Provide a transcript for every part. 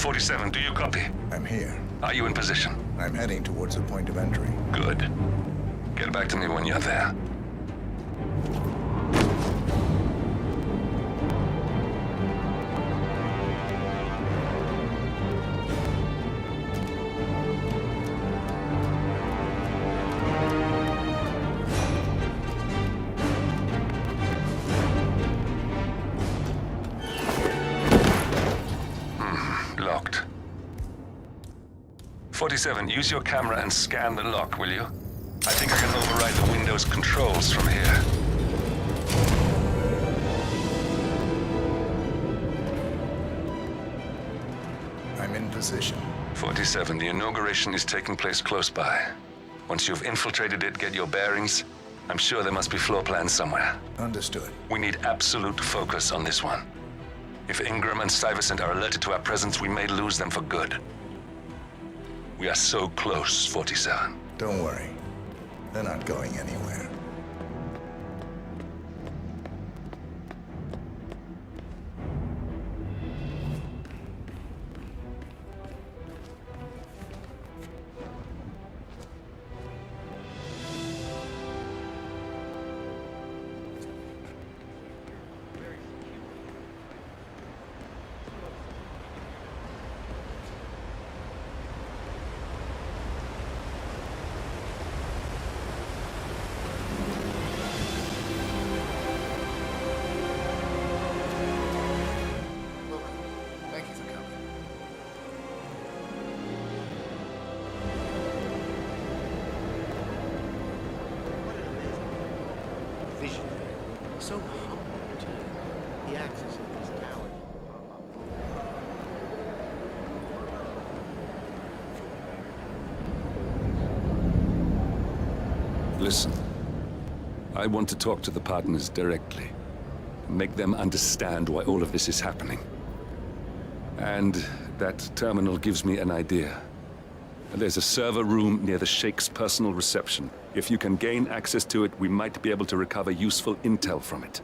47, do you copy? I'm here. Are you in position? I'm heading towards the point of entry. Good. Get back to me when you're there. Locked. 47, use your camera and scan the lock, will you? I think I can override the Windows controls from here. I'm in position. 47, the inauguration is taking place close by. Once you've infiltrated it, get your bearings. I'm sure there must be floor plans somewhere. Understood. We need absolute focus on this one. If Ingram and Stuyvesant are alerted to our presence, we may lose them for good. We are so close, 47. Don't worry. They're not going anywhere. So humble, too. The access of this tower. Listen, I want to talk to the partners directly. Make them understand why all of this is happening. And that terminal gives me an idea. There's a server room near the Sheikh's personal reception. If you can gain access to it, we might be able to recover useful intel from it.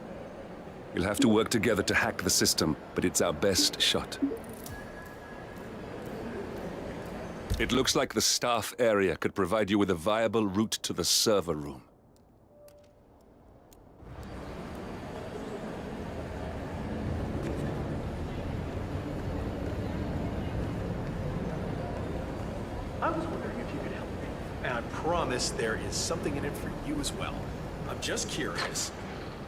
We'll have to work together to hack the system, but it's our best shot. It looks like the staff area could provide you with a viable route to the server room. I was wondering if you could help me. And I promise there is something in it for you as well. I'm just curious.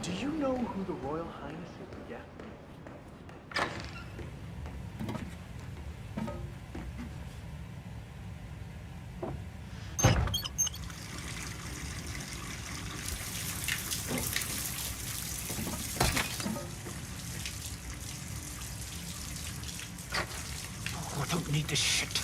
Do you know who the Royal Highness is? Yeah. Oh, I don't need this shit.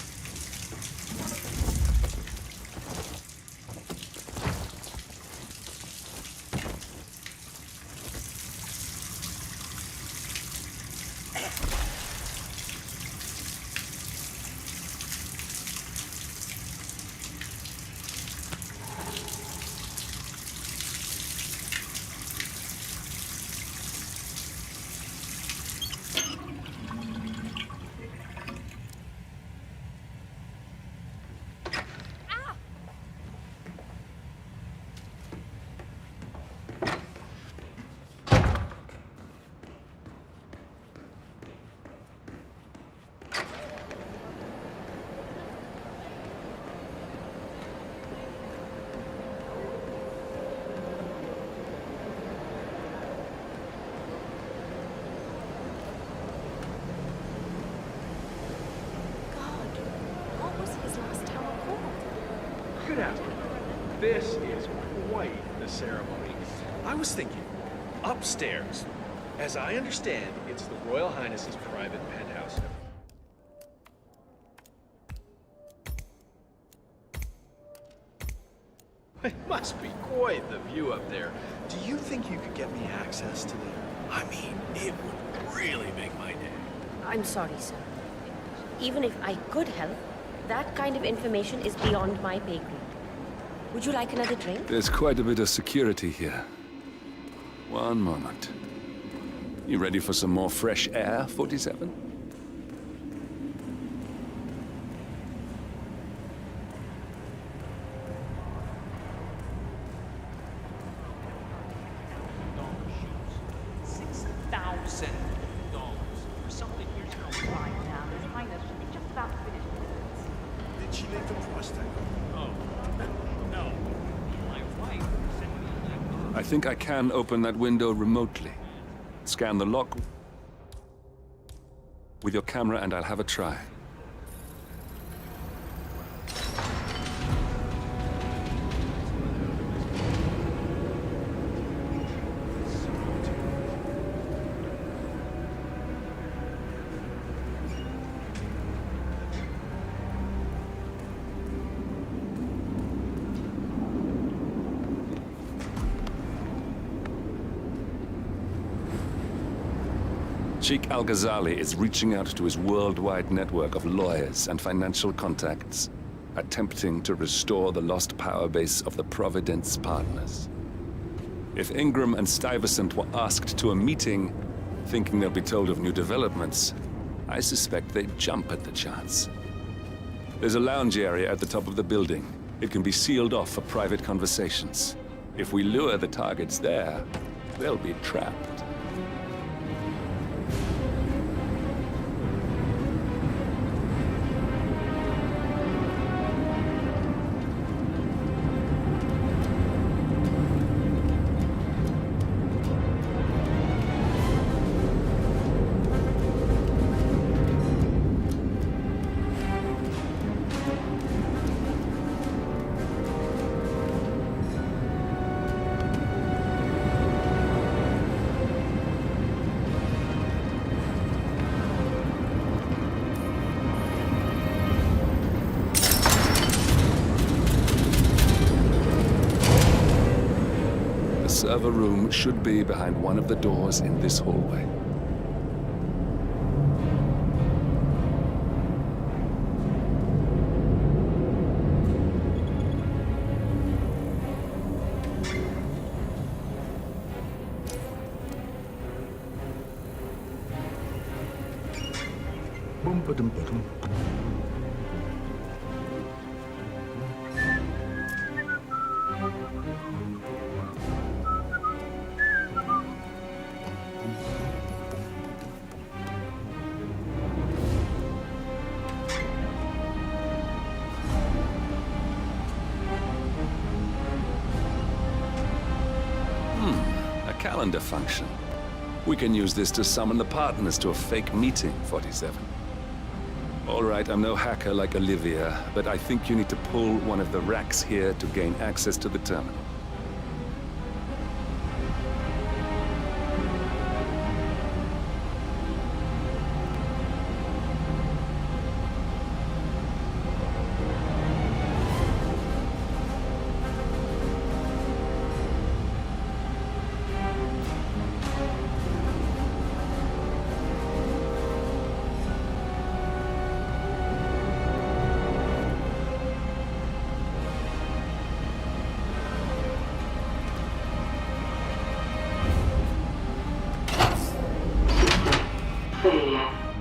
Good afternoon. This is quite the ceremony. I was thinking, upstairs. As I understand, it's the Royal Highness's private penthouse. It must be quite the view up there. Do you think you could get me access to it? I mean, it would really make my day. I'm sorry, sir. Even if I could help, that kind of information is beyond my pay grade. Would you like another drink? There's quite a bit of security here. One moment. You ready for some more fresh air, 47? leave the price tag on. Oh, no. My wife sent me a laptop. I think I can open that window remotely. Scan the lock with your camera and I'll have a try. Sheikh Al-Ghazali is reaching out to his worldwide network of lawyers and financial contacts, attempting to restore the lost power base of the Providence partners. If Ingram and Stuyvesant were asked to a meeting, thinking they'll be told of new developments, I suspect they'd jump at the chance. There's a lounge area at the top of the building. It can be sealed off for private conversations. If we lure the targets there, they'll be trapped. The server room should be behind one of the doors in this hallway. Boom, ba-dum, ba-dum. A calendar function. We can use this to summon the partners to a fake meeting, 47. All right, I'm no hacker like Olivia, but I think you need to pull one of the racks here to gain access to the terminal.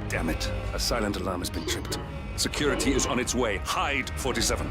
Damn it. A silent alarm has been tripped. Security is on its way. Hide, 47.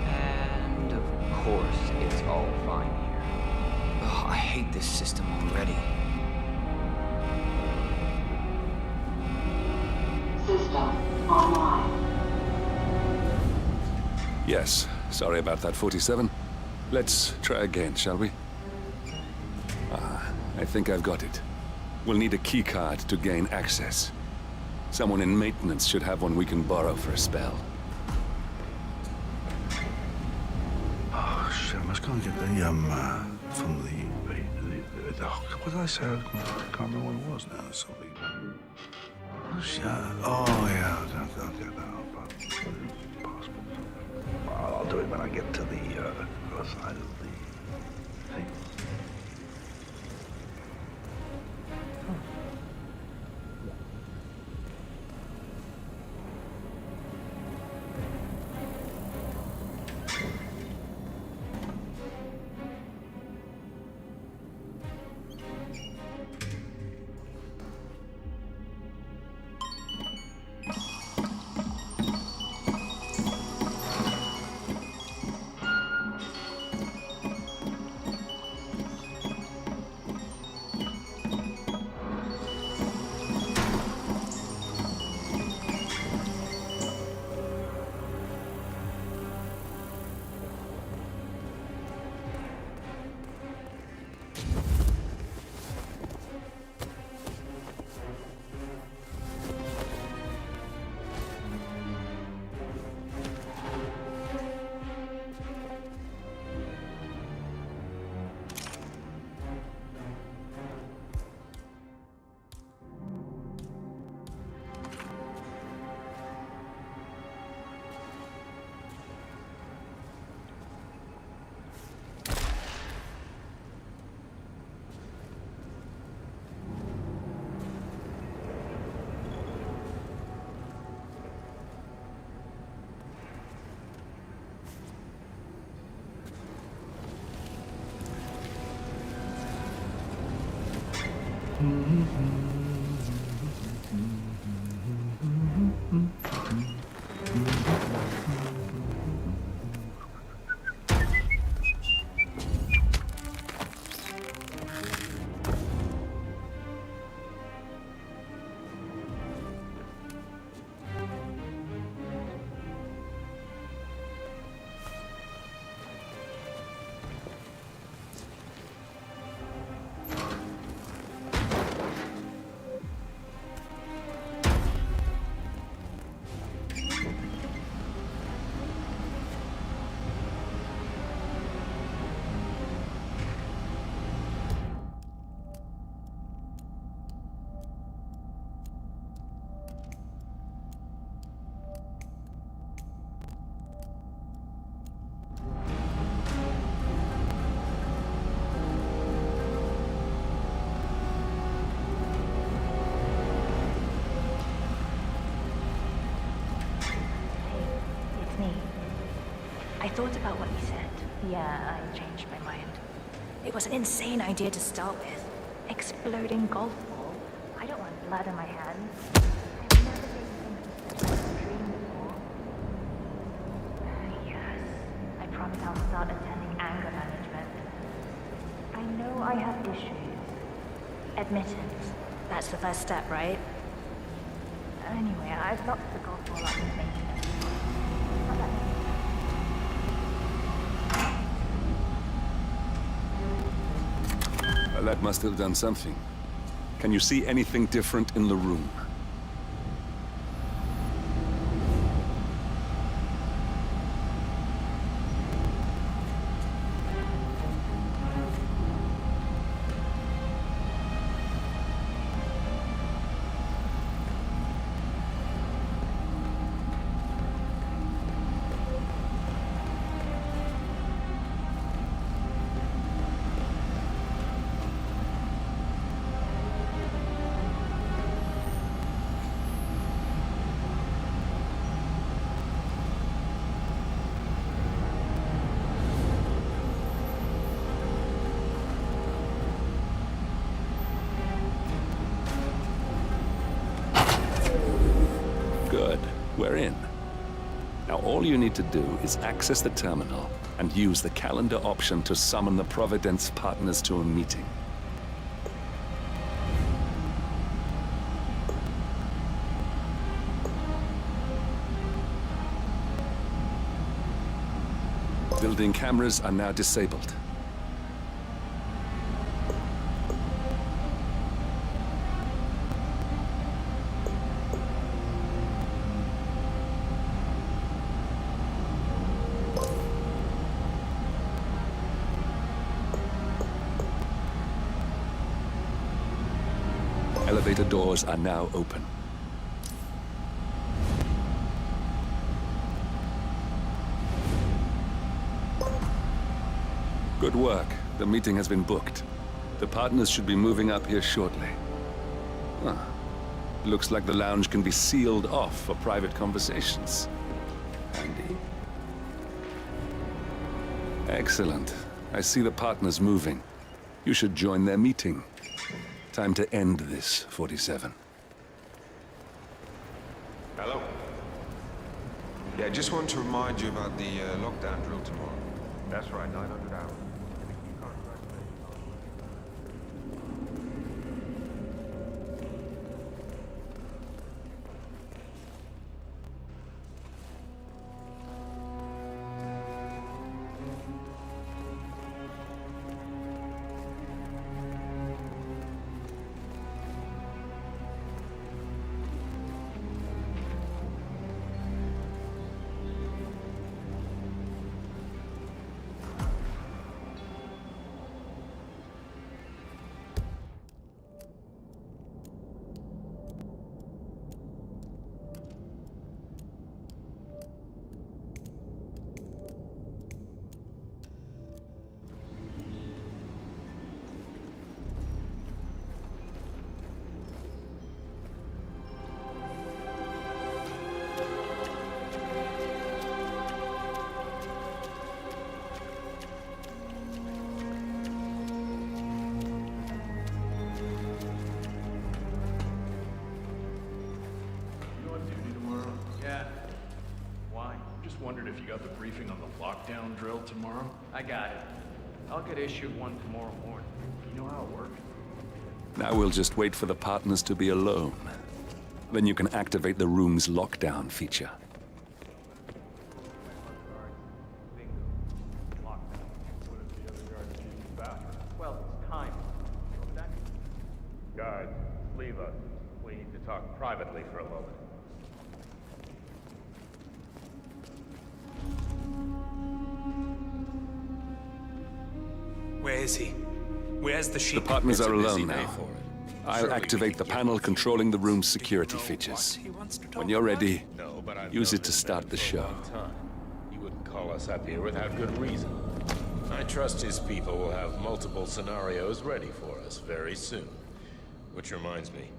And of course, it's all fine here. Oh, I hate this system already. System online. Yes, sorry about that, 47. Let's try again, shall we? I think I've got it. We'll need a keycard to gain access. Someone in maintenance should have one we can borrow for a spell. Oh, shit, I must go and get the, from the what did I say? I can't remember what it was now. Something. Oh, shit. Oh, yeah, I'll get that. Passport. I'll do it when I get to the other side of the thing. It's me. I thought about what you said. Yeah, I changed my mind. It was an insane idea to start with. Exploding golf ball. I don't want blood on my hands. I've never taken things to dream before. Yes, I promise I'll start attending anger management. I know I have issues. Admittance. That's the first step, right? Anyway, I've locked the golf ball up with maintenance. Not that That must have done something. Can you see anything different in the room? Good. We're in. Now all you need to do is access the terminal and use the calendar option to summon the Providence partners to a meeting. Building cameras are now disabled. Elevator doors are now open. Good work. The meeting has been booked. The partners should be moving up here shortly. Huh. Looks like the lounge can be sealed off for private conversations. Handy. Excellent. I see the partners moving. You should join their meeting. Time to end this, 47. Hello? Yeah, just want to remind you about the lockdown drill tomorrow. That's right, 900 hours. Just wondered if you got the briefing on the lockdown drill tomorrow? I got it. I'll get issued one tomorrow morning. You know how it works? Now we'll just wait for the partners to be alone. Then you can activate the room's lockdown feature. Well, it's time. Guards, leave us. We need to talk privately for a moment. Where is he? Where's the sheep? The partners are alone Pay now. for it. I'll Surely we activate can the get panel closer. controlling the room's Do you security know features. what he wants to talk When you're about? ready, No, but I've use known it to this start man the for a show. long time. He wouldn't call us up here without good reason. I trust his people will have multiple scenarios ready for us very soon. Which reminds me.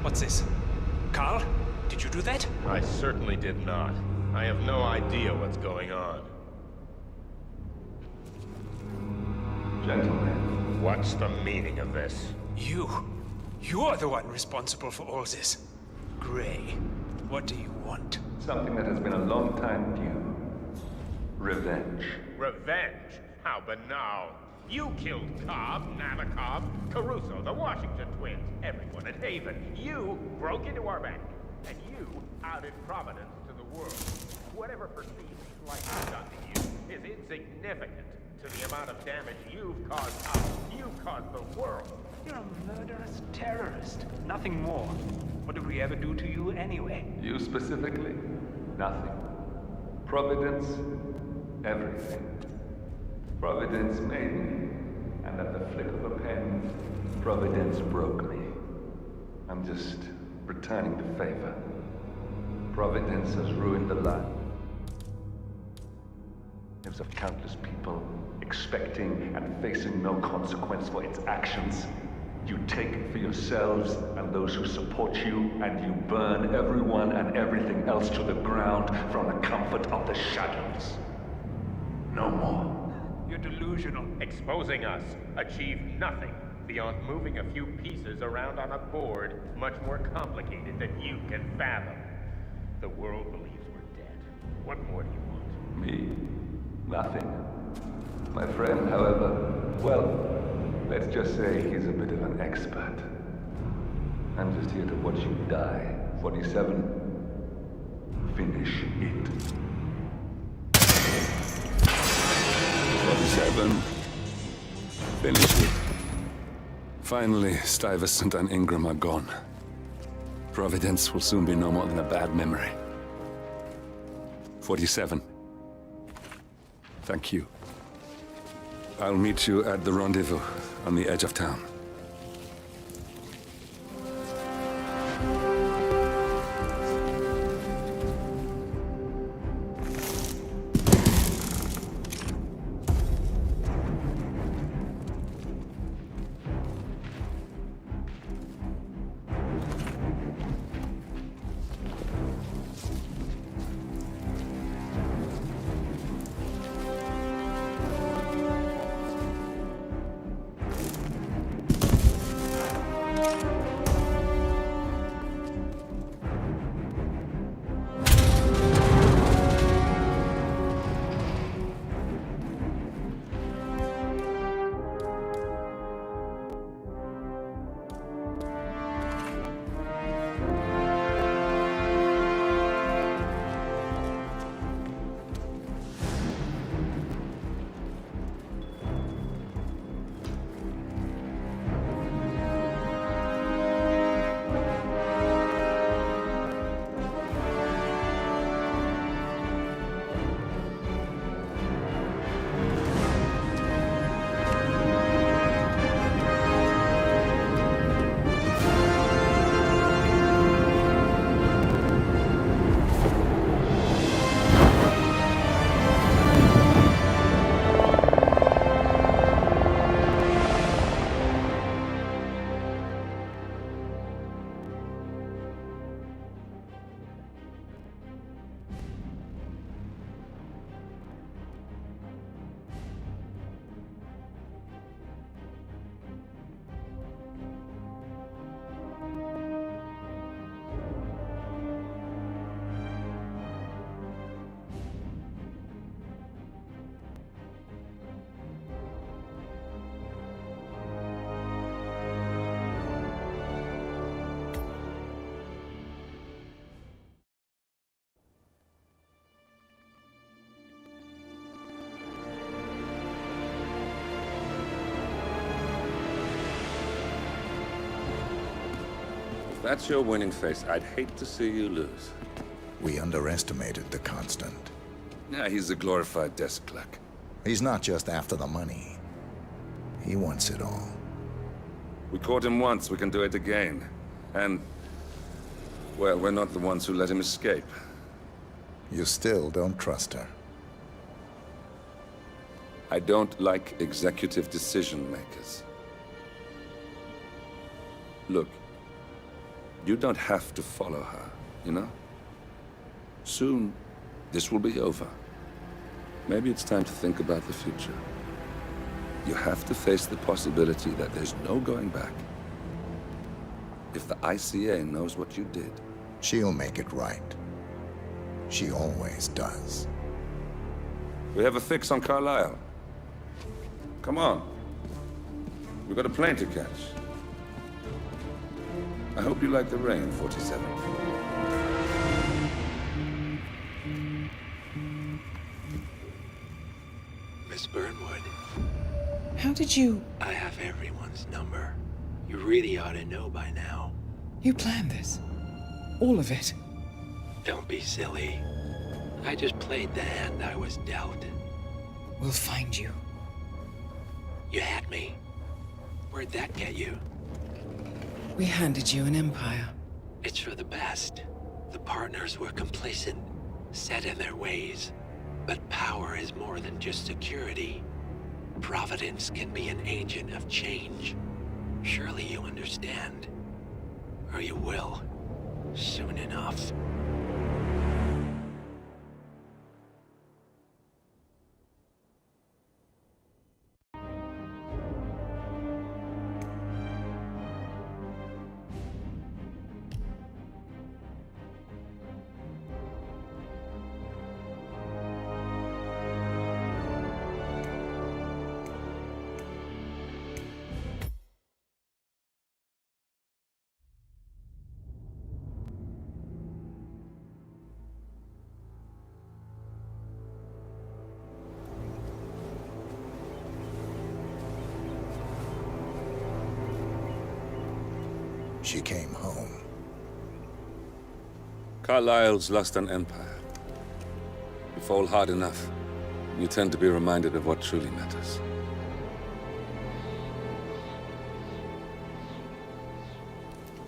What's this? Carl? Did you do that? I certainly did not. I have no idea what's going on. Gentlemen, What's the meaning of this? You're the one responsible for all this. Gray, what do you want? something that has been a long time due. Revenge. Revenge? How banal. You killed Cobb, Nabokov, Caruso, the Washington twins, everyone at Haven. You broke into our bank, and you outed Providence to the world. Whatever perceived slight is done to you is insignificant to the amount of damage you've caused us. You've caused the world. You're a murderous terrorist. Nothing more. What did we ever do to you anyway? You specifically? Nothing. Providence? Everything. Providence made me, and at the flick of a pen, Providence broke me. I'm just returning the favor. Providence has ruined the lives of countless people, expecting and facing no consequence for its actions. You take it for yourselves and those who support you, and you burn everyone and everything else to the ground from the comfort of the shadows. No more. You're delusional. Exposing us achieved nothing beyond moving a few pieces around on a board much more complicated than you can fathom. The world believes we're dead. What more do you want? Me? Nothing. My friend, however, well, let's just say he's a bit of an expert. I'm just here to watch you die. 47. Finish it. 47. Finish it. Finally, Stuyvesant and Ingram are gone. Providence will soon be no more than a bad memory. 47. Thank you. I'll meet you at the rendezvous on the edge of town. that's your winning face, I'd hate to see you lose. We underestimated the Constant. Yeah, he's a glorified desk clerk. He's not just after the money. He wants it all. We caught him once, we can do it again. And, well, we're not the ones who let him escape. You still don't trust her. I don't like executive decision makers. Look, you don't have to follow her, you know? Soon, this will be over. Maybe it's time to think about the future. You have to face the possibility that there's no going back. If the ICA knows what you did... She'll make it right. She always does. We have a fix on Carlisle. Come on. We've got a plane to catch. I hope you like the rain, 47. Miss Burnwood, How did you... I have everyone's number. You really ought to know by now. You planned this? All of it? Don't be silly. I just played the hand I was dealt. We'll find you. You had me. Where'd that get you? We handed you an empire. It's for the best. The partners were complacent, set in their ways. But power is more than just security. Providence can be an agent of change. Surely you understand. Or you will. Soon enough. She came home. Carlisle's lost an empire. You fall hard enough, you tend to be reminded of what truly matters.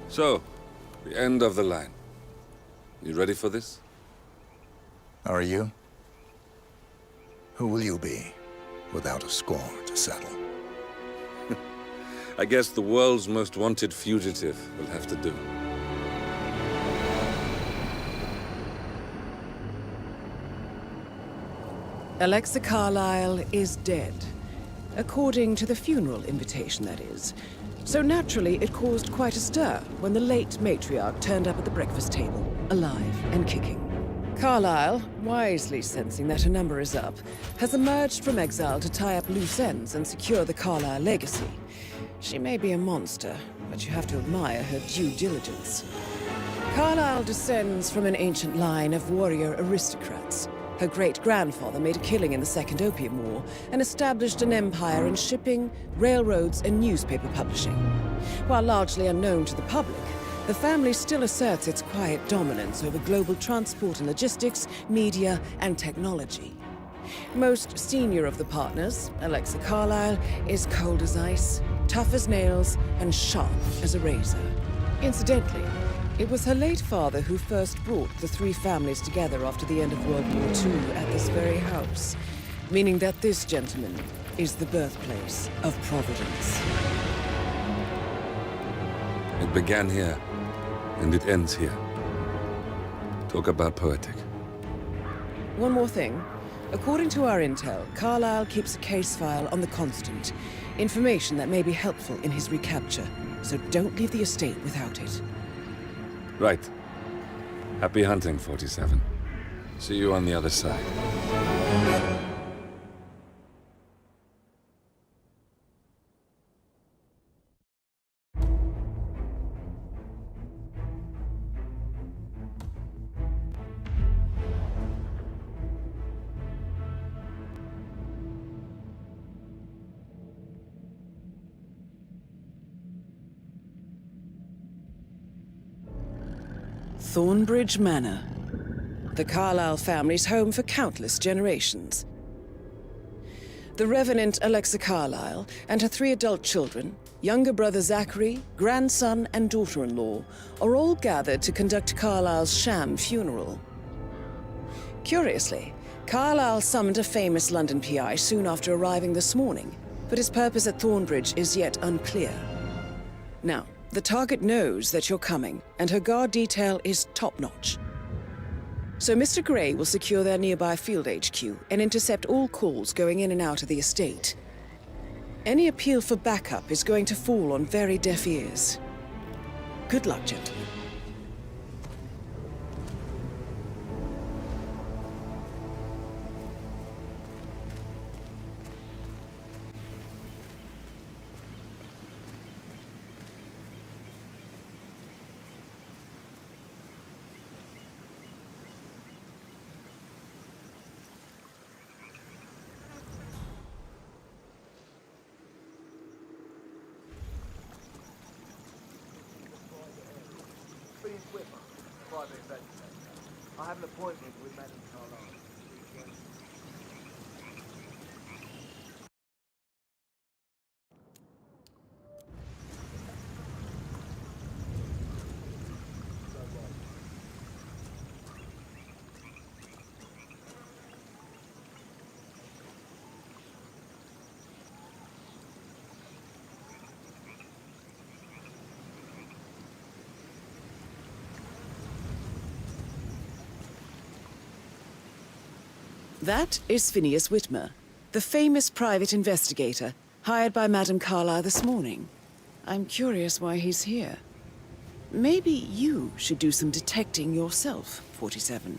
So, the end of the line. You ready for this? Are you? Who will you be, without a score to settle? I guess the world's most wanted fugitive will have to do. Alexa Carlisle is dead. According to the funeral invitation, that is. So naturally, it caused quite a stir when the late matriarch turned up at the breakfast table, alive and kicking. Carlisle, wisely sensing that her number is up, has emerged from exile to tie up loose ends and secure the Carlisle legacy. She may be a monster, but you have to admire her due diligence. Carlisle descends from an ancient line of warrior aristocrats. Her great-grandfather made a killing in the Second Opium War and established an empire in shipping, railroads, and newspaper publishing. While largely unknown to the public, the family still asserts its quiet dominance over global transport and logistics, media, and technology. Most senior of the partners, Alexa Carlisle, is cold as ice, tough as nails, and sharp as a razor. Incidentally, it was her late father who first brought the three families together after the end of World War II at this very house, meaning that this gentleman is the birthplace of Providence. It began here, and it ends here. Talk about poetic. One more thing. According to our intel, Carlisle keeps a case file on the Constant. Information that may be helpful in his recapture, so don't leave the estate without it. Right. Happy hunting, 47. See you on the other side. Thornbridge Manor. The Carlyle family's home for countless generations. The Revenant Alexa Carlyle and her 3 adult children, younger brother Zachary, grandson, and daughter-in-law, are all gathered to conduct Carlyle's sham funeral. Curiously, Carlyle summoned a famous London PI soon after arriving this morning, but his purpose at Thornbridge is yet unclear. Now, the target knows that you're coming, and her guard detail is top-notch. So Mr. Gray will secure their nearby field HQ and intercept all calls going in and out of the estate. Any appeal for backup is going to fall on very deaf ears. Good luck, gentlemen. I have an appointment with Madame Carlyle. That is Phineas Whitmer, the famous private investigator hired by Madame Carlyle this morning. I'm curious why he's here. Maybe you should do some detecting yourself, 47.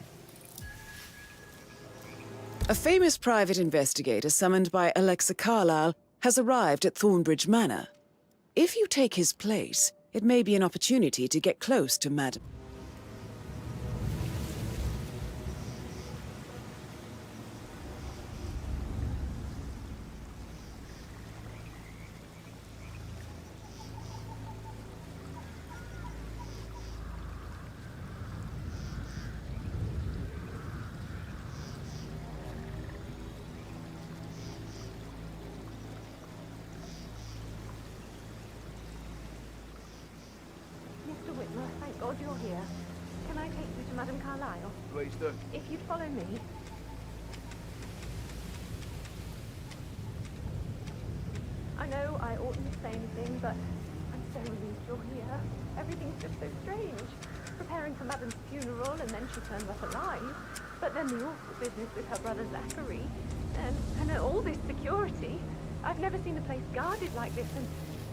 A famous private investigator summoned by Alexa Carlyle has arrived at Thornbridge Manor. If you take his place, it may be an opportunity to get close to Madame. Mr. Whitmer, thank God you're here. Can I take you to Madame Carlyle? Please do. If you'd follow me. I know I oughtn't say anything, but I'm so relieved you're here. Everything's just so strange. Preparing for Madame's funeral, and then she turns up alive. But then the awful business with her brother Zachary, and all this security. I've never seen a place guarded like this,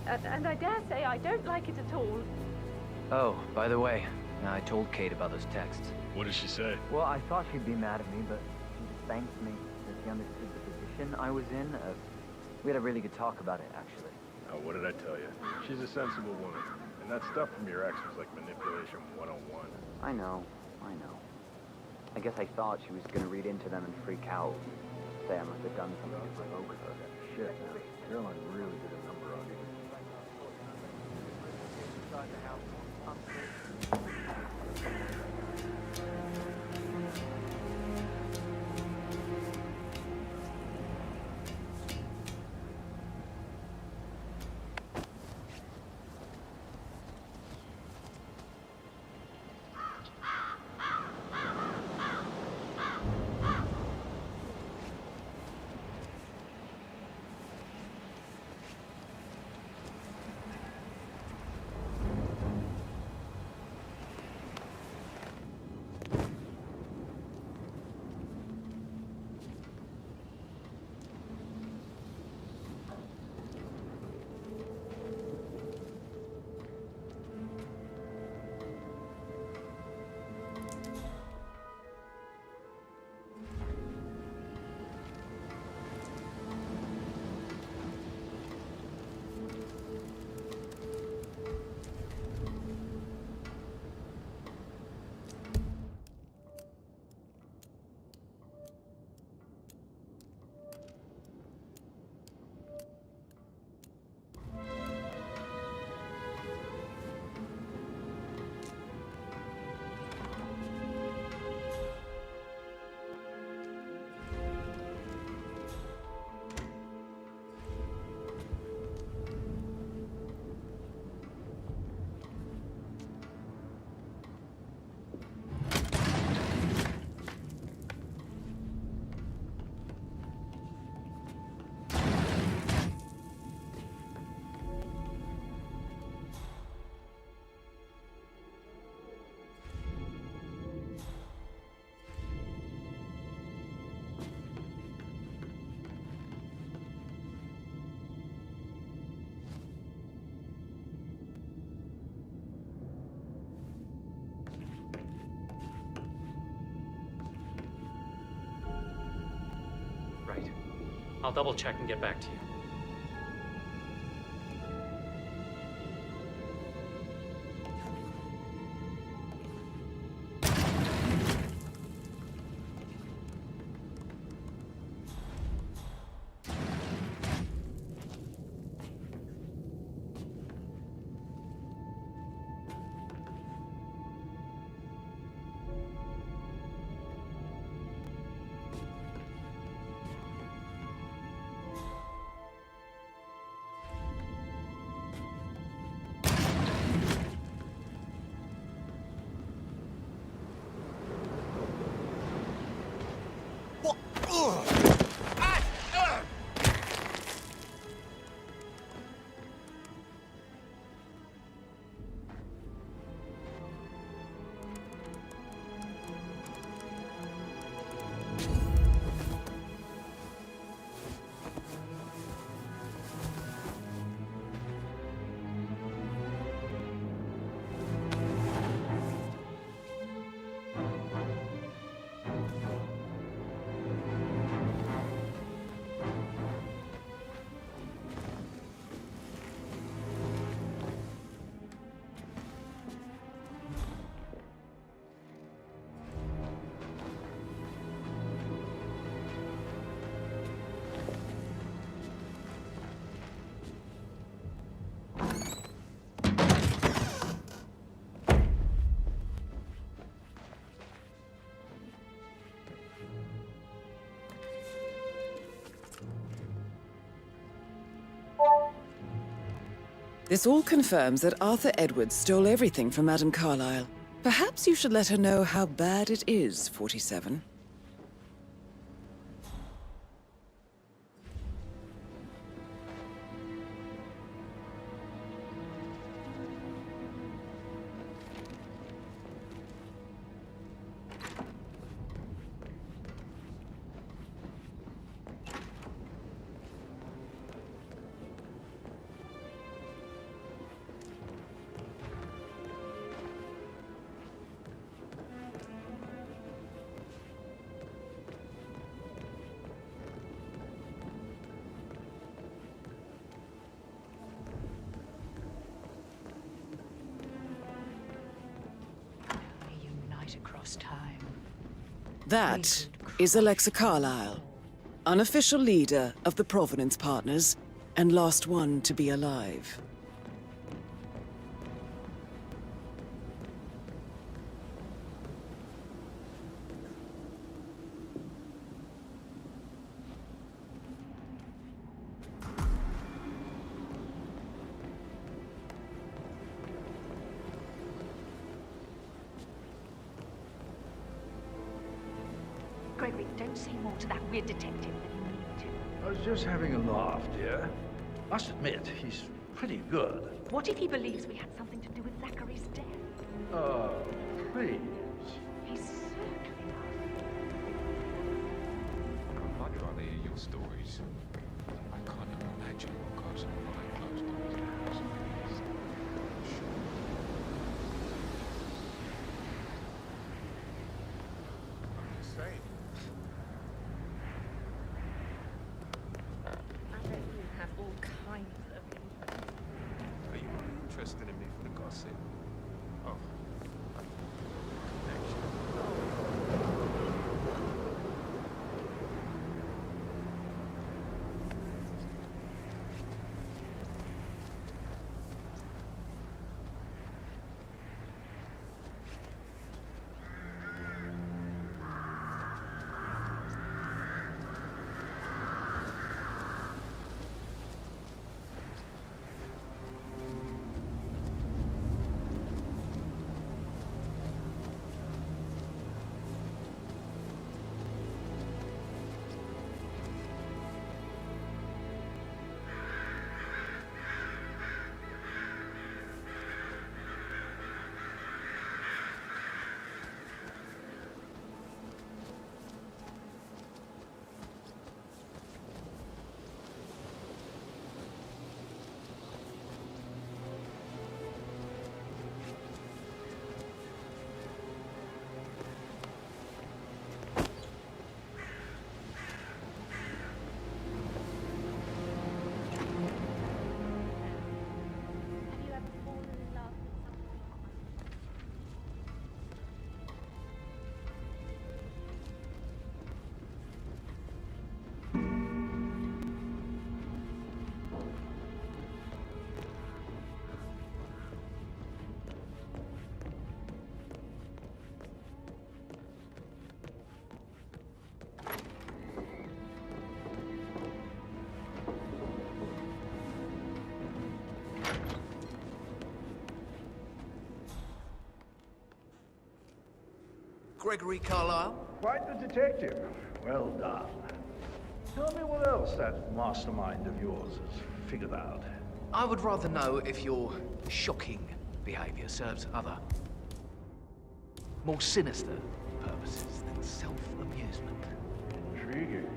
and I dare say I don't like it at all. Oh, by the way, I told Kate about those texts. What did she say? Well, I thought she'd be mad at me, but she just thanked me that she understood the position I was in. We had a really good talk about it, actually. Oh, what did I tell you? She's a sensible woman. And that stuff from your ex was like manipulation 101. I know. I guess I thought she was gonna read into them and freak out. Say I must have done something to provoke her. Shit, man. Caroline really did a number on you. Inside the house. I'll double check and get back to you. This all confirms that Arthur Edwards stole everything from Madame Carlyle. Perhaps you should let her know how bad it is, 47. Across time. That is Alexa Carlyle, unofficial leader of the Providence Partners, and last one to be alive. Gregory, don't say more to that weird detective than you need to. I was just having a laugh, dear. Must admit, he's pretty good. What if he believes we had something to do with Zachary's death? Oh, please. He's certainly I'd much rather hear your stories. I can't imagine what goes on behind closed doors in the house. I'm just saying. I bet you have all kinds of Are you only interested in me for the gossip? Oh. Gregory Carlyle? Quite the detective. Well done. Tell me what else that mastermind of yours has figured out. I would rather know if your shocking behavior serves other, more sinister purposes than self-amusement. Intriguing.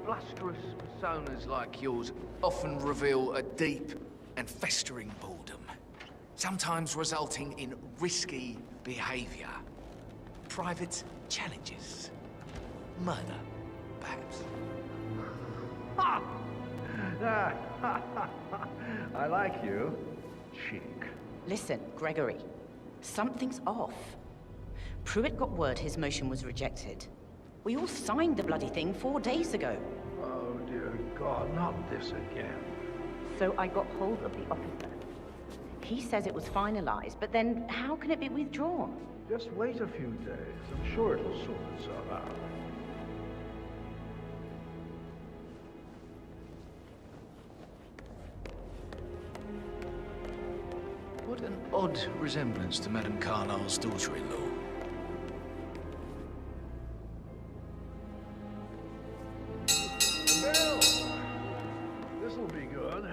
Blusterous personas like yours often reveal a deep and festering boredom, sometimes resulting in risky behavior, private challenges, murder, perhaps. I like you, chick. Listen, Gregory. Something's off. Pruitt got word his motion was rejected. We all signed the bloody thing 4 days ago. Oh, dear God, not this again. So I got hold of the officer. He says it was finalized, but then how can it be withdrawn? Just wait a few days. I'm sure it'll sort itself out. What an odd resemblance to Madame Carlyle's daughter-in-law. Well, this'll be good.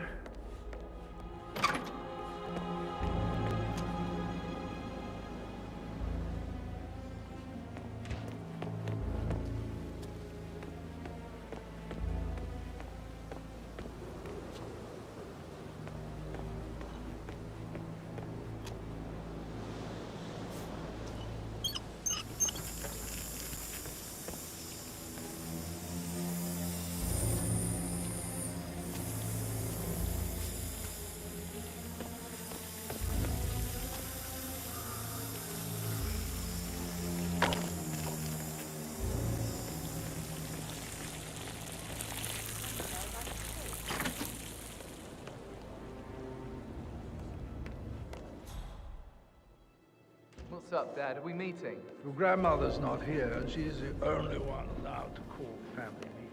What's up, Dad? Are we meeting? Your grandmother's not here, and she's the only one allowed to call family meeting.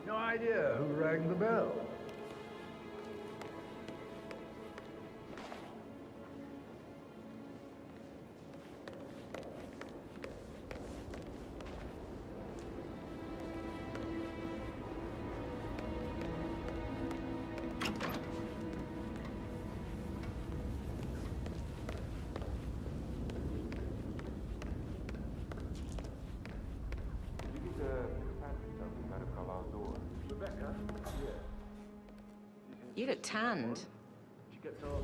No idea who rang the bell. You look tanned.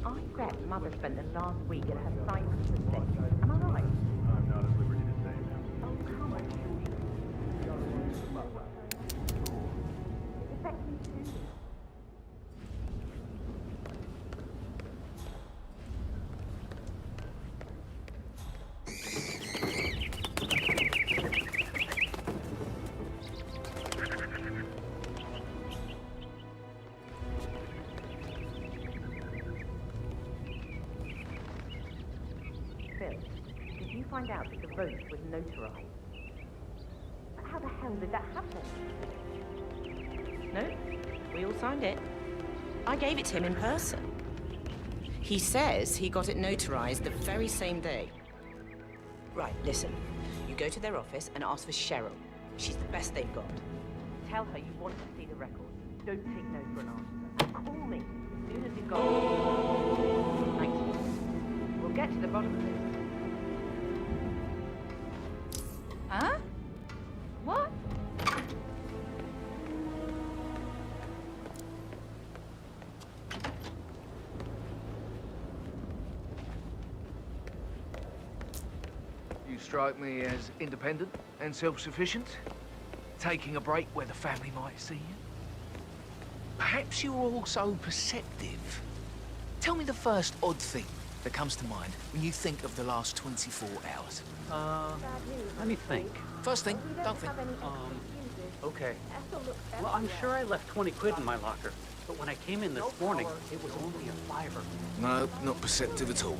I bet Mother spent the last week at her Cyprus estate. Am I right? I'm not at liberty to say now. Oh, come on. It affects me too. Did you find out that the vote was notarized? But how the hell did that happen? No, we all signed it. I gave it to him in person. He says he got it notarized the very same day. Right, listen. You go to their office and ask for Cheryl. She's the best they've got. Tell her you want to see the records. Don't take no for an answer. And call me as soon as you've got it. Thank you. We'll get to the bottom of this. Huh? What? You strike me as independent and self-sufficient, taking a break where the family might see you. Perhaps you're also perceptive. Tell me the first odd thing that comes to mind when you think of the last 24 hours. Let me think. First thing, don't think. Okay. Well, I'm sure I left 20 quid in my locker, but when I came in this morning, it was only a $5. No, not perceptive at all.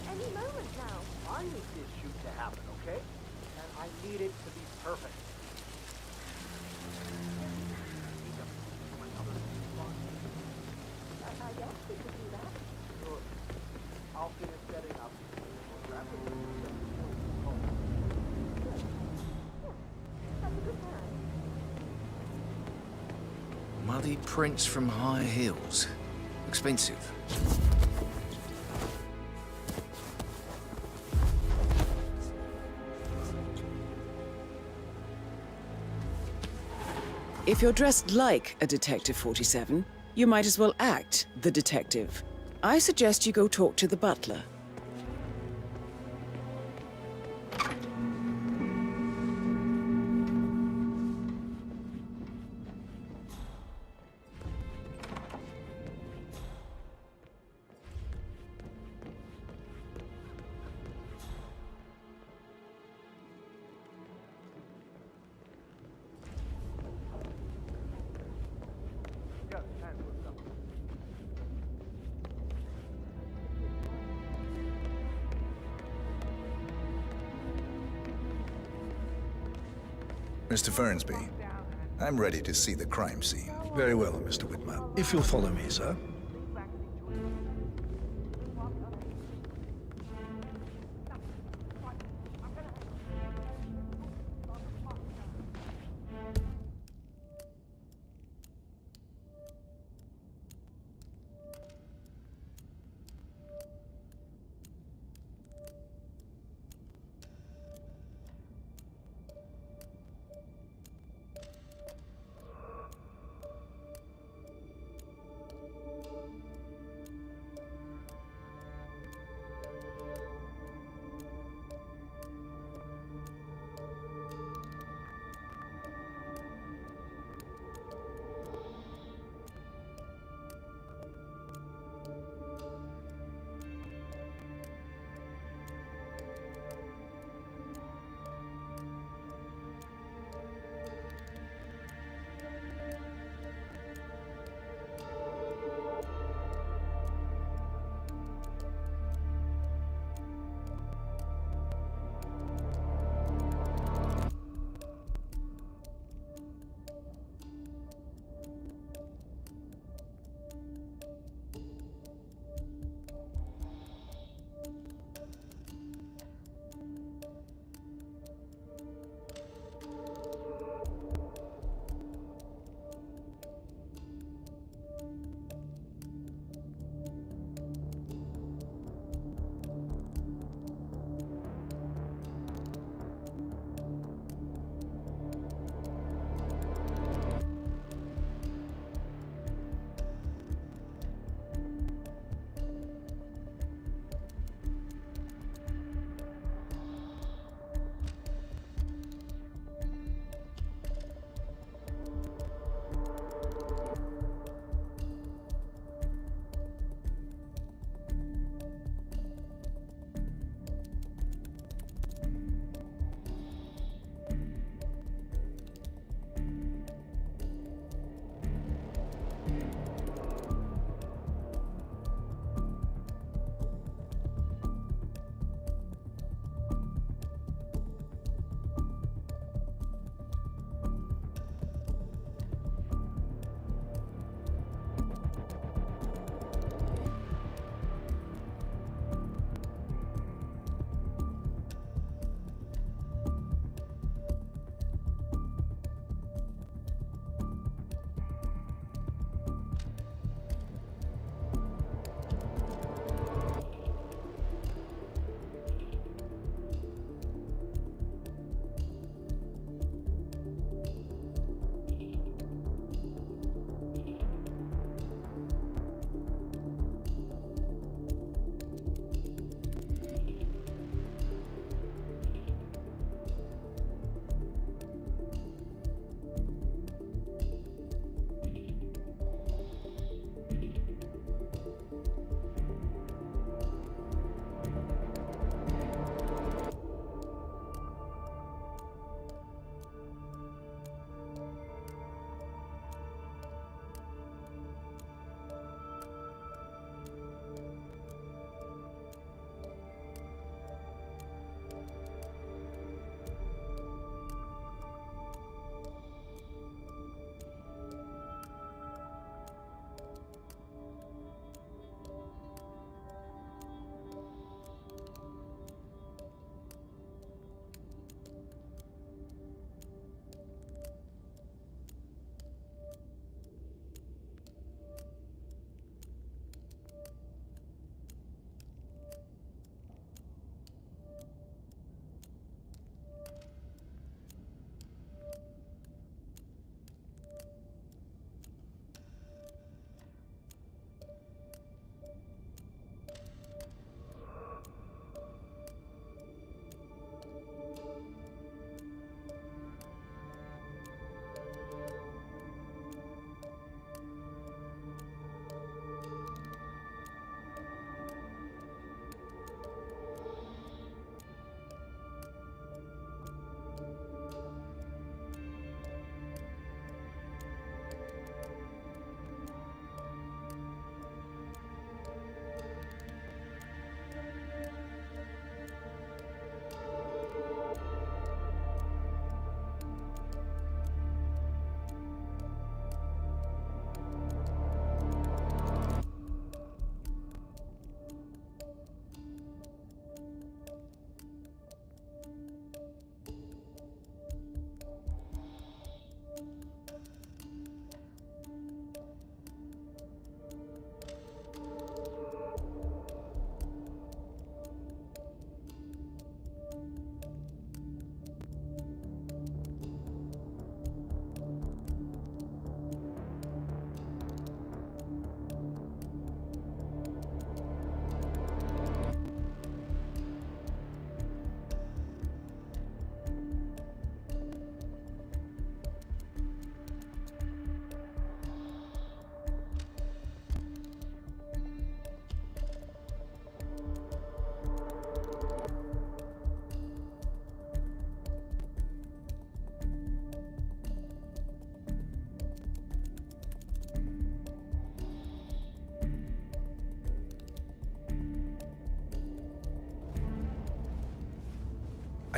Any moment now. I need this shoot to happen, okay? And I need it to be perfect. I guess we could do that. Sure. I'll finish setting up. Bloody prints from high heels. Expensive. If you're dressed like a Detective 47, you might as well act the detective. I suggest you go talk to the butler. Mr. Fernsby, I'm ready to see the crime scene. Very well, Mr. Whitmer. If you'll follow me, sir.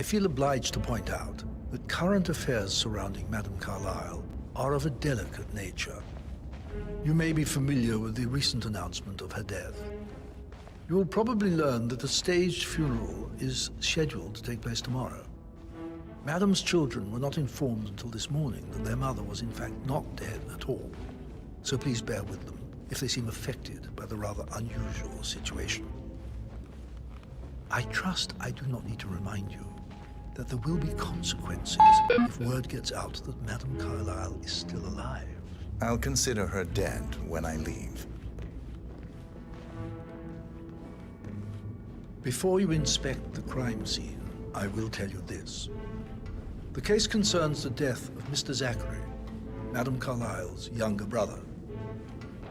I feel obliged to point out that current affairs surrounding Madame Carlyle are of a delicate nature. You may be familiar with the recent announcement of her death. You will probably learn that a staged funeral is scheduled to take place tomorrow. Madame's children were not informed until this morning that their mother was in fact not dead at all. So please bear with them if they seem affected by the rather unusual situation. I trust I do not need to remind you that there will be consequences if word gets out that Madame Carlyle is still alive. I'll consider her dead when I leave. Before you inspect the crime scene, I will tell you this. The case concerns the death of Mr. Zachary, Madame Carlyle's younger brother.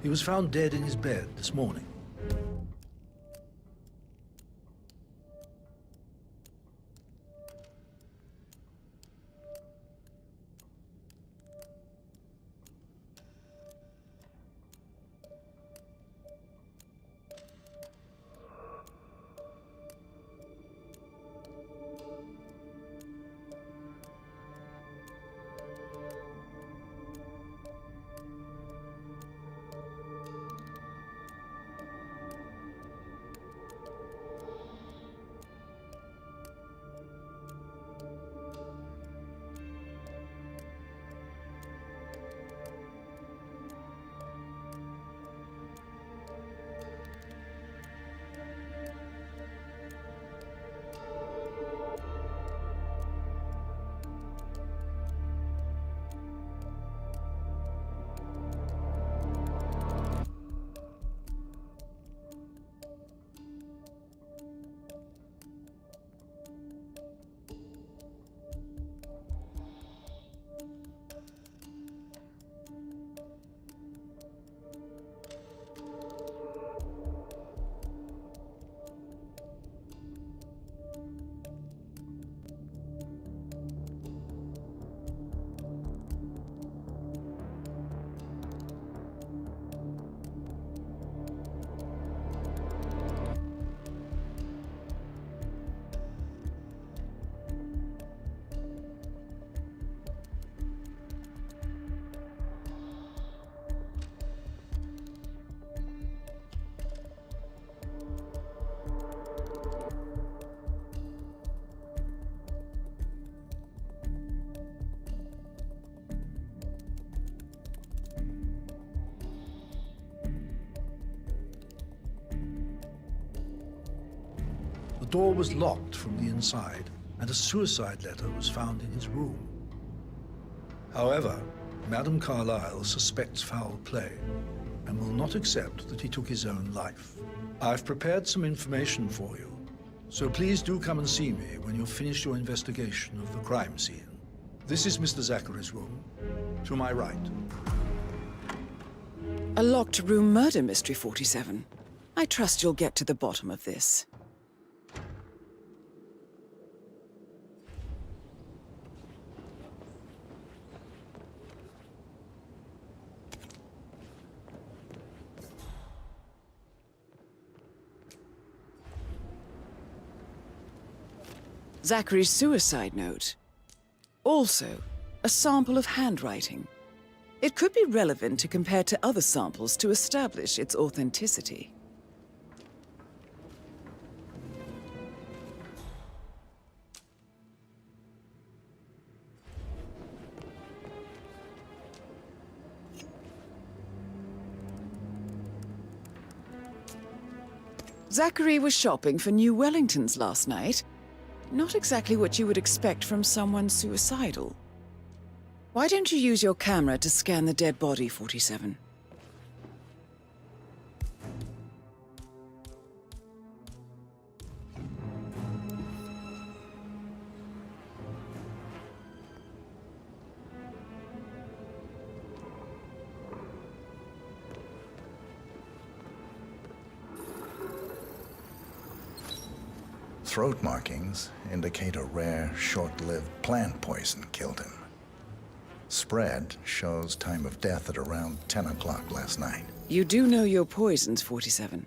He was found dead in his bed this morning. The door was locked from the inside, and a suicide letter was found in his room. However, Madame Carlyle suspects foul play and will not accept that he took his own life. I've prepared some information for you, so please do come and see me when you've finished your investigation of the crime scene. This is Mr. Zachary's room, to my right. A locked room murder mystery, 47. I trust you'll get to the bottom of this. Zachary's suicide note. Also, a sample of handwriting. It could be relevant to compare to other samples to establish its authenticity. Zachary was shopping for new Wellingtons last night. Not exactly what you would expect from someone suicidal. Why don't you use your camera to scan the dead body, 47? Throat markings indicate a rare, short-lived plant poison killed him. Spread shows time of death at around 10 o'clock last night. You do know your poisons, 47.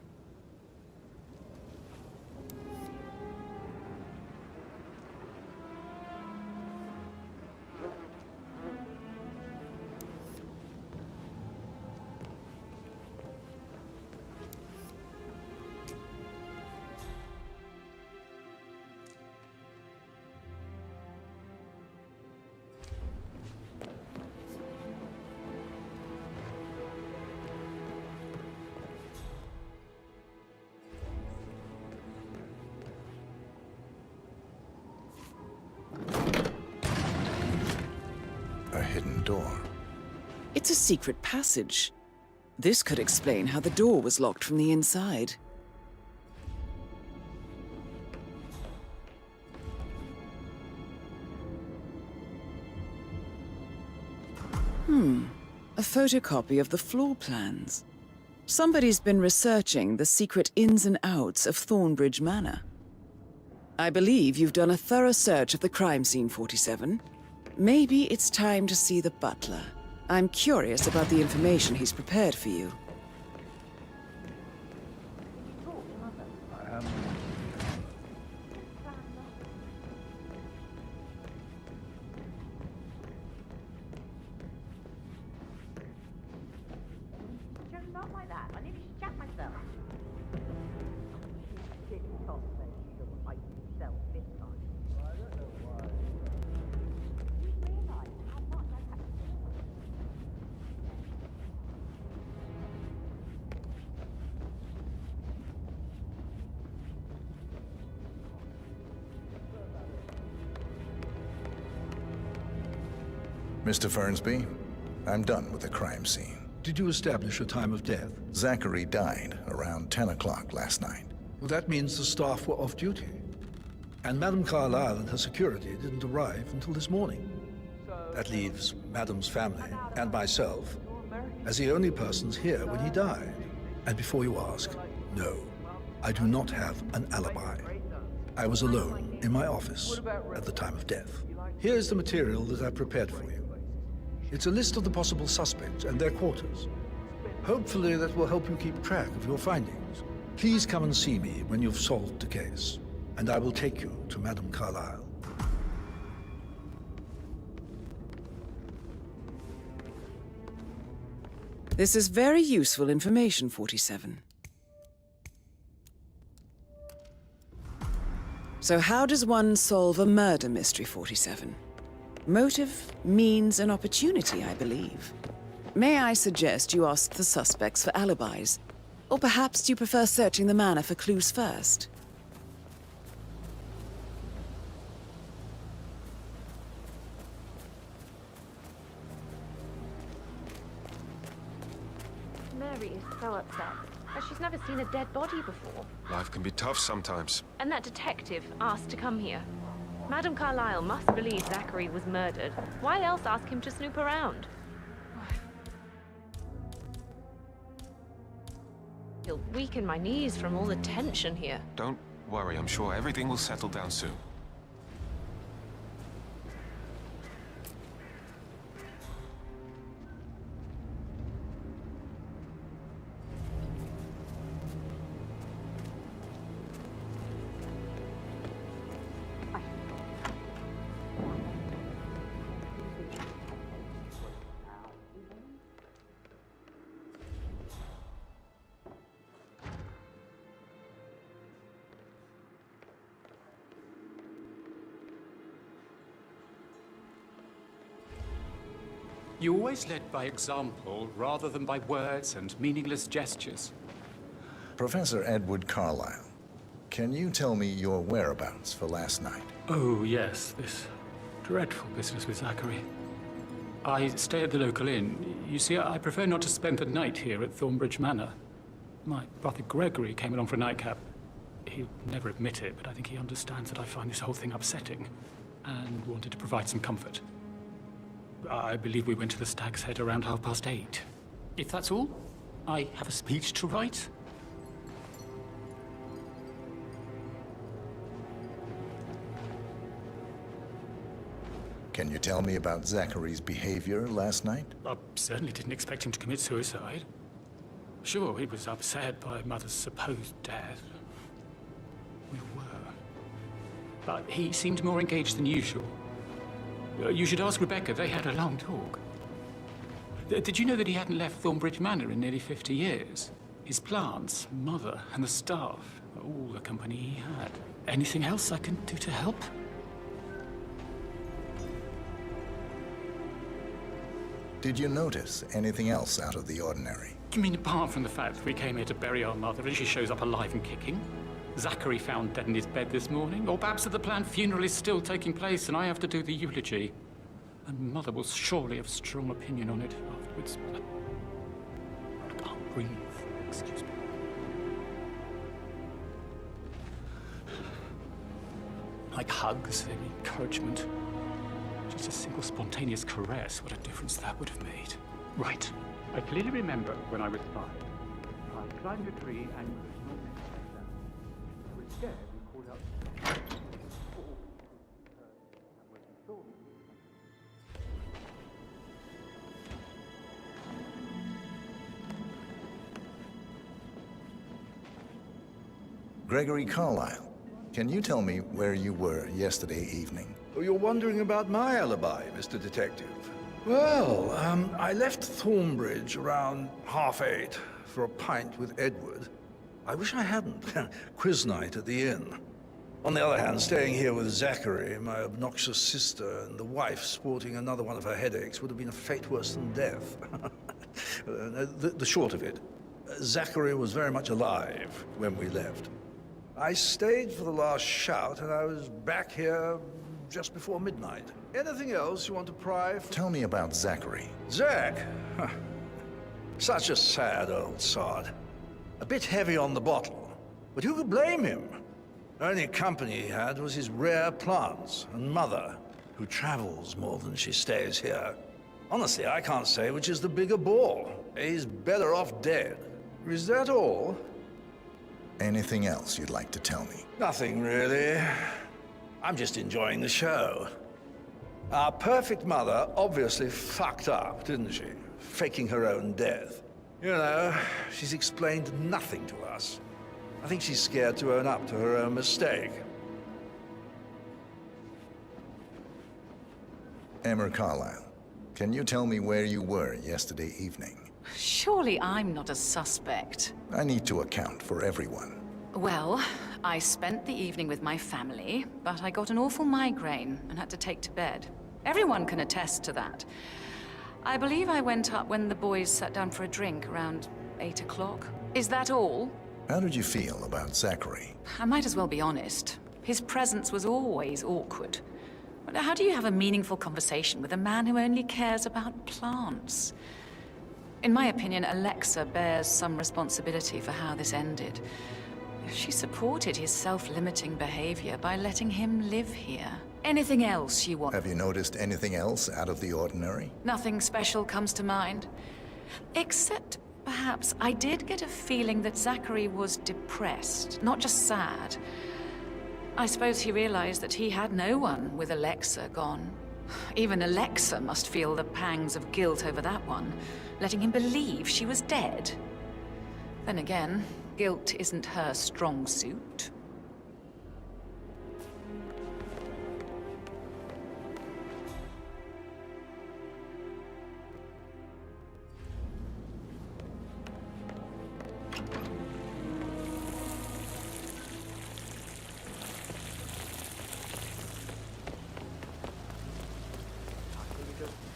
door. It's a secret passage. This could explain how the door was locked from the inside. A photocopy of the floor plans. Somebody's been researching the secret ins and outs of Thornbridge Manor. I believe you've done a thorough search of the crime scene, 47. Maybe it's time to see the butler. I'm curious about the information he's prepared for you. Not like that. I nearly shat myself. Mr. Fernsby, I'm done with the crime scene. Did you establish a time of death? Zachary died around 10 o'clock last night. Well, that means the staff were off duty. And Madame Carlyle and her security didn't arrive until this morning. That leaves Madame's family and myself as the only persons here when he died. And before you ask, no, I do not have an alibi. I was alone in my office at the time of death. Here's the material that I prepared for you. It's a list of the possible suspects and their quarters. Hopefully that will help you keep track of your findings. Please come and see me when you've solved the case, and I will take you to Madame Carlyle. This is very useful information, 47. So how does one solve a murder mystery, 47? Motive, means, and opportunity, I believe. May I suggest you ask the suspects for alibis? Or perhaps do you prefer searching the manor for clues first? Mary is so upset. She's never seen a dead body before. Life can be tough sometimes. And that detective asked to come here. Madame Carlyle must believe Zachary was murdered. Why else ask him to snoop around? He'll weaken my knees from all the tension here. Don't worry, I'm sure everything will settle down soon. You always led by example rather than by words and meaningless gestures. Professor Edward Carlyle, can you tell me your whereabouts for last night? Oh, yes, this dreadful business with Zachary. I stay at the local inn. You see, I prefer not to spend the night here at Thornbridge Manor. My brother Gregory came along for a nightcap. He'll never admit it, but I think he understands that I find this whole thing upsetting and wanted to provide some comfort. I believe we went to the Stag's Head around 8:30. If that's all, I have a speech to write. Can you tell me about Zachary's behavior last night? I certainly didn't expect him to commit suicide. Sure, he was upset by Mother's supposed death. We were. But he seemed more engaged than usual. You should ask Rebecca. They had a long talk. Did you know that he hadn't left Thornbridge Manor in nearly 50 years? His plants, Mother, and the staff, all the company he had. Anything else I can do to help? Did you notice anything else out of the ordinary? You mean apart from the fact that we came here to bury our mother and she shows up alive and kicking? Zachary found dead in his bed this morning? Or perhaps that the planned funeral is still taking place and I have to do the eulogy? And Mother will surely have strong opinion on it afterwards. I can't breathe. Excuse me. Like hugs, maybe encouragement. Just a single spontaneous caress, what a difference that would have made. Right. I clearly remember when I was 5. I climbed a tree and I was scared and called out. Gregory Carlyle, can you tell me where you were yesterday evening? Oh, you're wondering about my alibi, Mr. Detective. Well, I left Thornbridge around 8:30 for a pint with Edward. I wish I hadn't. Quiz night at the inn. On the other hand, staying here with Zachary, my obnoxious sister, and the wife sporting another one of her headaches would have been a fate worse than death. The short of it, Zachary was very much alive when we left. I stayed for the last shout, and I was back here just before midnight. Anything else you want to pry? Tell me about Zachary. Zach? Huh. Such a sad old sod. A bit heavy on the bottle, but who could blame him? Only company he had was his rare plants and Mother, who travels more than she stays here. Honestly, I can't say which is the bigger ball. He's better off dead. Is that all? Anything else you'd like to tell me? Nothing, really. I'm just enjoying the show. Our perfect mother obviously fucked up, didn't she? Faking her own death. You know, she's explained nothing to us. I think she's scared to own up to her own mistake. Emma Carlyle, can you tell me where you were yesterday evening? Surely I'm not a suspect. I need to account for everyone. Well, I spent the evening with my family, but I got an awful migraine and had to take to bed. Everyone can attest to that. I believe I went up when the boys sat down for a drink around 8 o'clock. Is that all? How did you feel about Zachary? I might as well be honest. His presence was always awkward. But how do you have a meaningful conversation with a man who only cares about plants? In my opinion, Alexa bears some responsibility for how this ended. She supported his self-limiting behavior by letting him live here. Anything else you want? Have you noticed anything else out of the ordinary? Nothing special comes to mind. Except, perhaps, I did get a feeling that Zachary was depressed, not just sad. I suppose he realized that he had no one with Alexa gone. Even Alexa must feel the pangs of guilt over that one, letting him believe she was dead. Then again, guilt isn't her strong suit.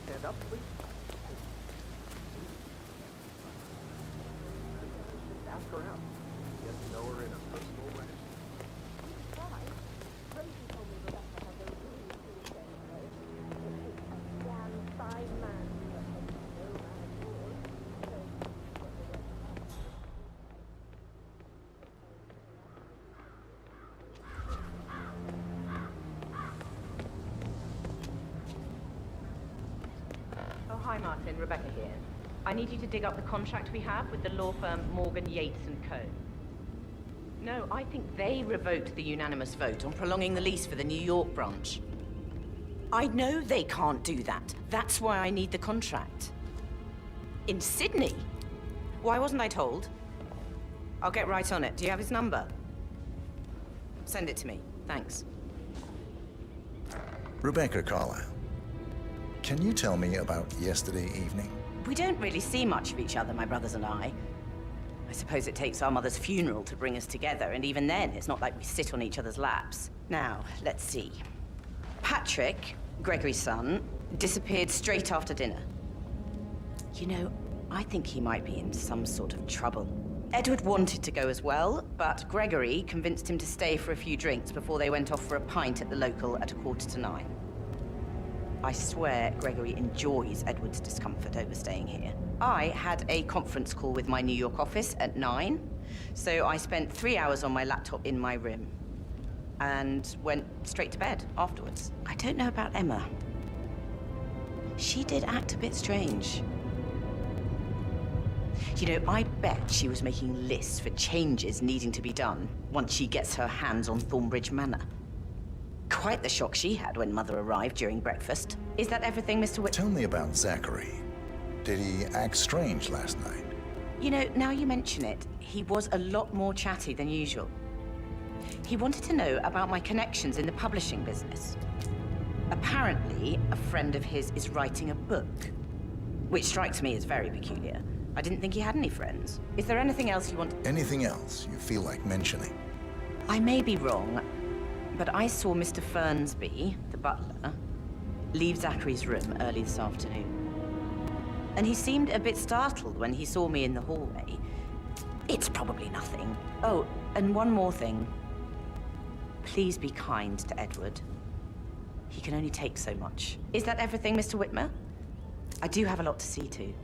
Stand up, please. Ask her out. Get to know her in a personal way. Oh, hi, Martin. Rebecca here. I need you to dig up the contract we have with the law firm Morgan, Yates & Co. No, I think they revoked the unanimous vote on prolonging the lease for the New York branch. I know they can't do that. That's why I need the contract. In Sydney? Why wasn't I told? I'll get right on it. Do you have his number? Send it to me. Thanks. Rebecca Carlyle, can you tell me about yesterday evening? We don't really see much of each other, my brothers and I. I suppose it takes our mother's funeral to bring us together, and even then, it's not like we sit on each other's laps. Now, let's see. Patrick, Gregory's son, disappeared straight after dinner. You know, I think he might be in some sort of trouble. Edward wanted to go as well, but Gregory convinced him to stay for a few drinks before they went off for a pint at the local at 8:45. I swear Gregory enjoys Edward's discomfort over staying here. I had a conference call with my New York office at 9, so I spent 3 hours on my laptop in my room and went straight to bed afterwards. I don't know about Emma. She did act a bit strange. You know, I bet she was making lists for changes needing to be done once she gets her hands on Thornbridge Manor. Quite the shock she had when Mother arrived during breakfast. Is that everything, Mr. Whit? Tell me about Zachary. Did he act strange last night? You know, now you mention it, he was a lot more chatty than usual. He wanted to know about my connections in the publishing business. Apparently, a friend of his is writing a book, which strikes me as very peculiar. I didn't think he had any friends. Is there anything else you want? Anything else you feel like mentioning? I may be wrong, but I saw Mr. Fernsby, the butler, leave Zachary's room early this afternoon. And he seemed a bit startled when he saw me in the hallway. It's probably nothing. Oh, and one more thing. Please be kind to Edward. He can only take so much. Is that everything, Mr. Whitmer? I do have a lot to see to.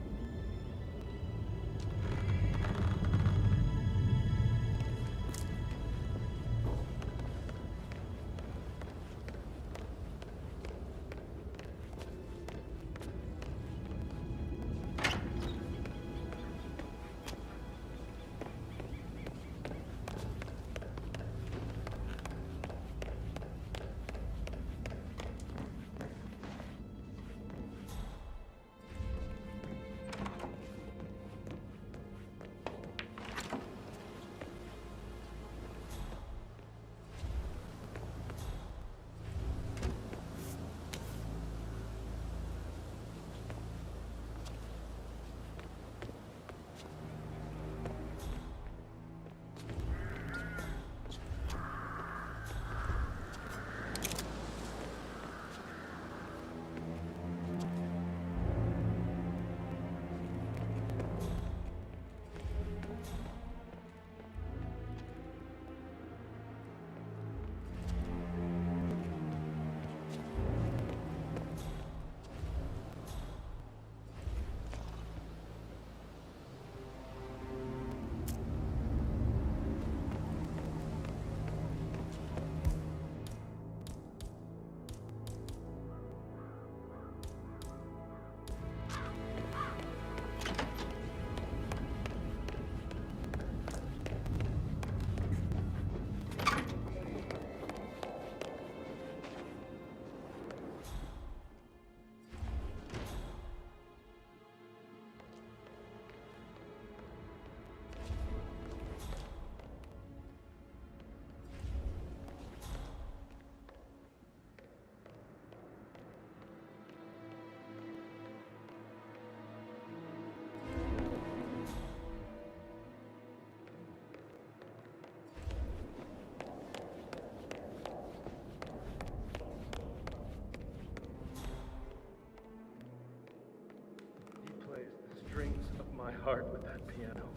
Strings of my heart with that piano.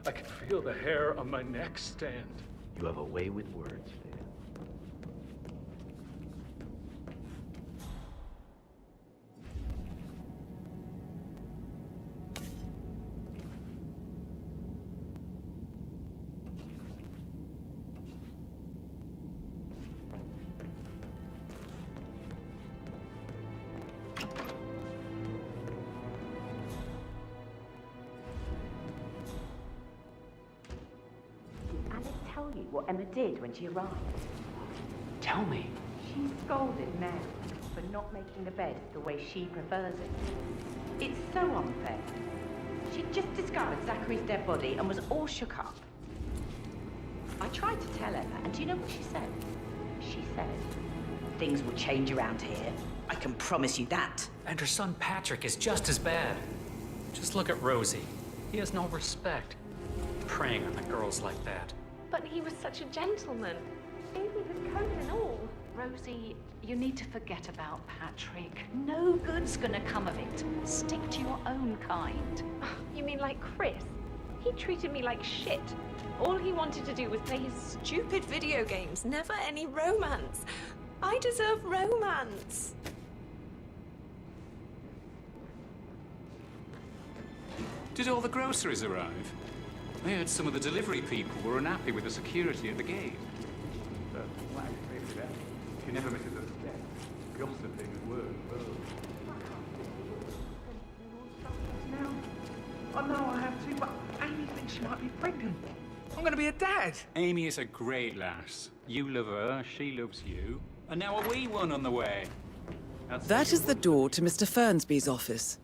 I can feel the hair on my neck stand. You have a way with words, Dan. You what Emma did when she arrived. Tell me. She's scolded Mary for not making the bed the way she prefers it. It's so unfair. She just discovered Zachary's dead body and was all shook up. I tried to tell Emma, and do you know what she said? She said, things will change around here. I can promise you that. And her son Patrick is just as bad. Just look at Rosie. He has no respect. Preying on the girls like that. But he was such a gentleman. Even his coat and all. Rosie, you need to forget about Patrick. No good's gonna come of it. Stick to your own kind. You mean like Chris? He treated me like shit. All he wanted to do was play his stupid video games, never any romance. I deserve romance. Did all the groceries arrive? I heard some of the delivery people were unhappy with the security at the gate. Well, maybe that. If you never miss a step, gossiping at work. I know I have to, but Amy thinks she might be pregnant. I'm gonna be a dad. Amy is a great lass. You love her, she loves you. And now a wee one on the way. That is the door to Mr. Fernsby's office.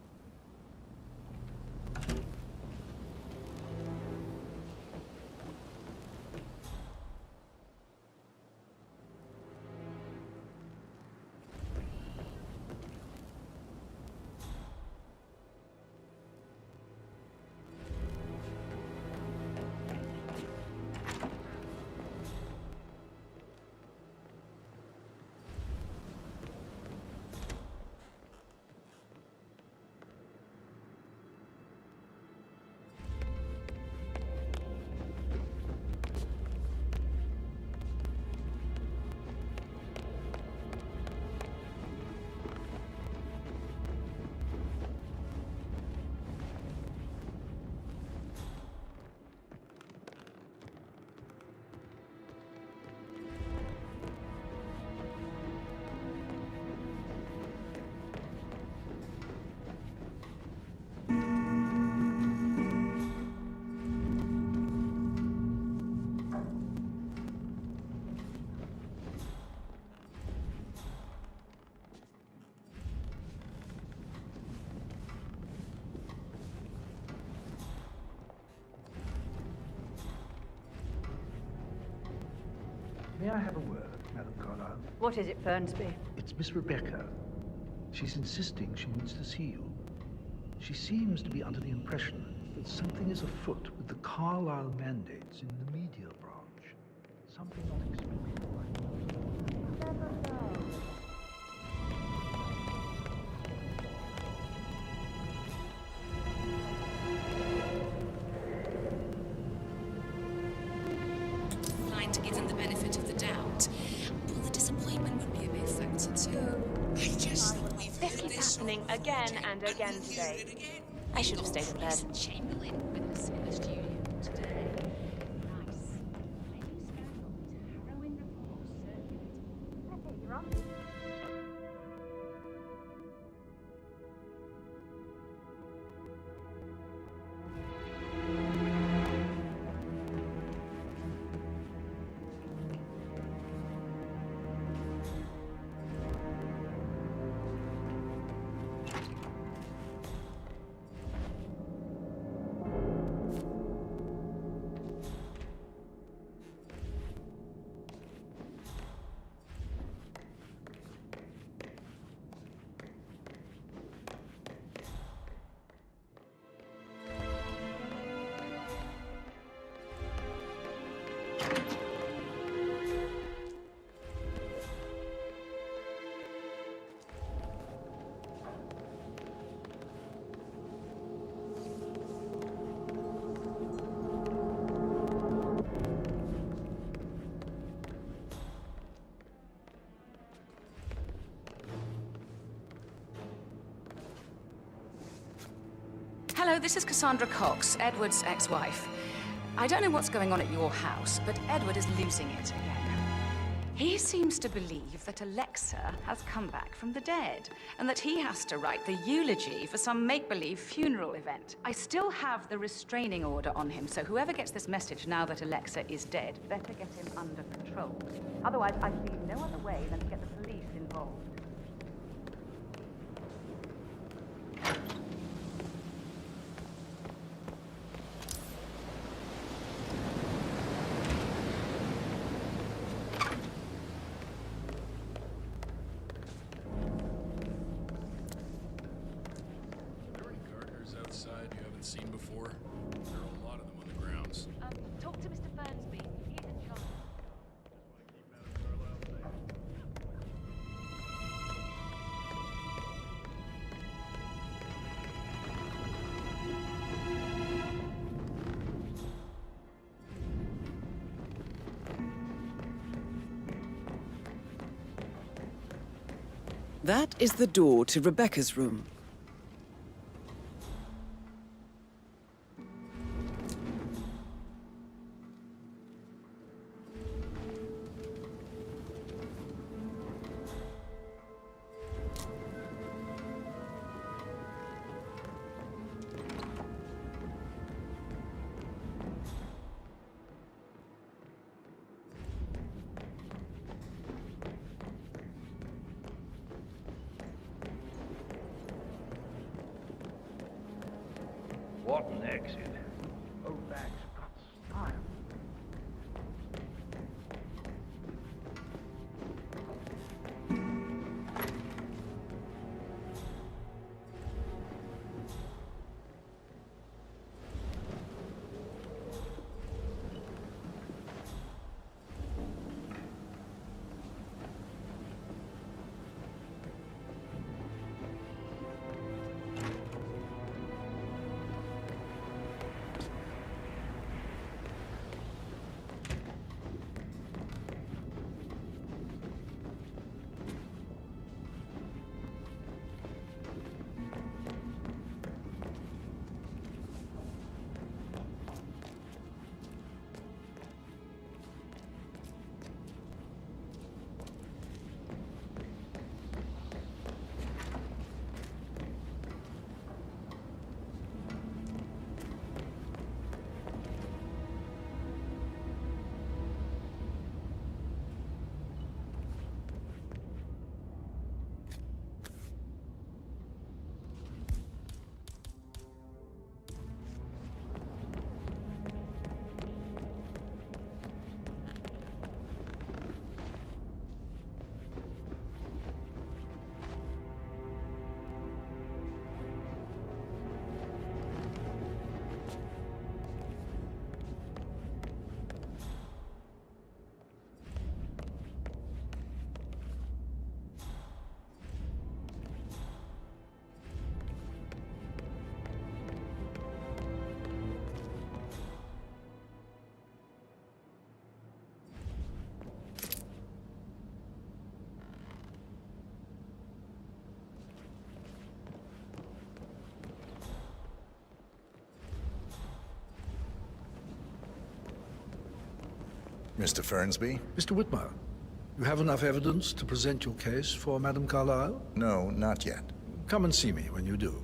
May I have a word, Madam Carlyle? What is it, Fernsby? It's Miss Rebecca. She's insisting she wants to see you. She seems to be under the impression that something is afoot with the Carlyle mandates in the media branch. Something not expected by Inclined to give them the benefit of the doubt. But the disappointment would be a big factor too. I just thought we've This keeps happening again and again today. I should have stayed in bed. Chamberlain with us in the studio today. Hello, this is Cassandra Cox, Edward's ex-wife. I don't know what's going on at your house, but Edward is losing it again. He seems to believe that Alexa has come back from the dead, and that he has to write the eulogy for some make-believe funeral event. I still have the restraining order on him, so whoever gets this message now that Alexa is dead, better get him under control. Otherwise, I see no other way than to get the police involved. Outside you haven't seen before? There are a lot of them on the grounds. Talk to Mr. Fernsby. He's in charge. That is the door to Rebecca's room. What an exit. Oh, thanks. Got style. Mr. Fernsby? Mr. Whitmer, you have enough evidence to present your case for Madame Carlyle? No, not yet. Come and see me when you do.